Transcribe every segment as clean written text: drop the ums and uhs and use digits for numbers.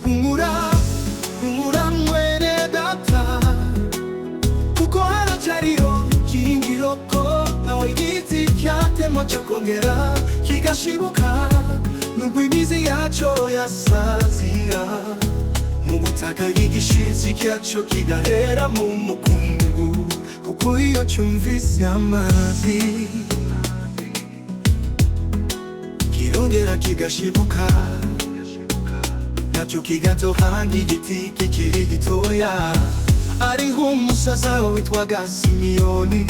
humura humura mwene data, kuko haracyariho ibyiringiro ko nawe igiti cyatemwa cyakongera kigashibuka, nubwo imizi yacyo yasazira mu butaka, igishitsi cyacyo kigahera mu mukungugu, kuko iyo cyumvise amazi kirongera kigashibuka, nacyo kigatoha nk'igiti kikiri gitoya. Hariho umusaza witwaga Simiyoni,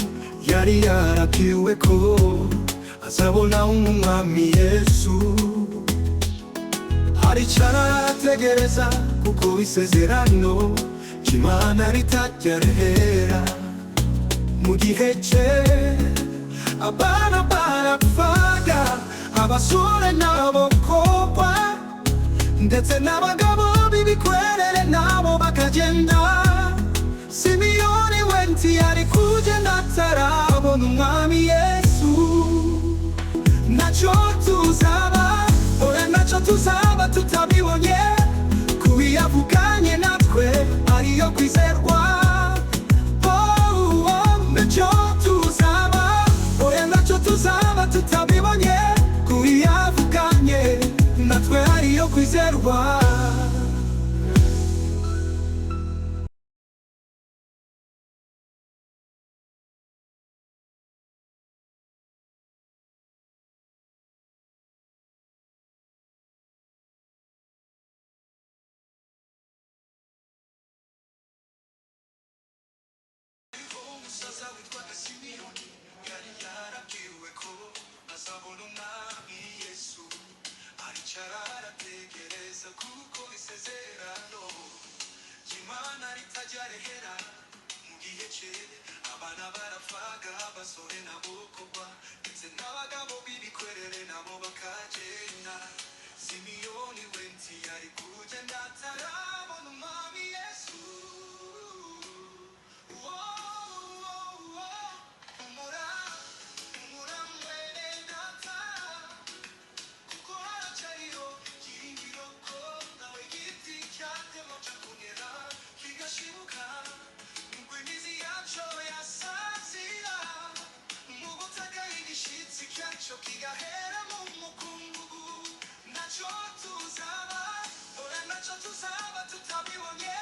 yari yarabwiwe ko azabona umwami Yesu. Aricara arategereza, kuko isezerano ry'Imana ritajya rihera. Mu gihe cye abana barapfaga, abasore n'abakobwa ndetse n'abagabo b'ibikwerere nabo bakagenda. Simiyoni we ntiyari kugenda atarabona umwami Yesu. Ntacyo tuzaba, oya ntacyo tuzaba tutabibonye, kuko iyo avuganye natwe ariyo kwizerwa. Ntacyo tuzaba, oya ntacyo tuzaba tutabibonye, kuko iyo avuganye natwe ariyo kwizerwa. Umusaza witwaga Simiyoni, yari yarabwiwe ko azabona umwami Yesu. Aricara arategereza, kuko isezerano ry'Imana ritajya rihera. Mu gihe cye abana barapfaga, abasore n'abakobwa ndetse n'abagabo b'ibikwerere nabo bakagenda. Simiyoni we ntiyari kugenda atarabona umwami Yesu. Kigahera mu mukungugu, ntacyo tuzaba, oya ntacyo tuzaba tutabibonye,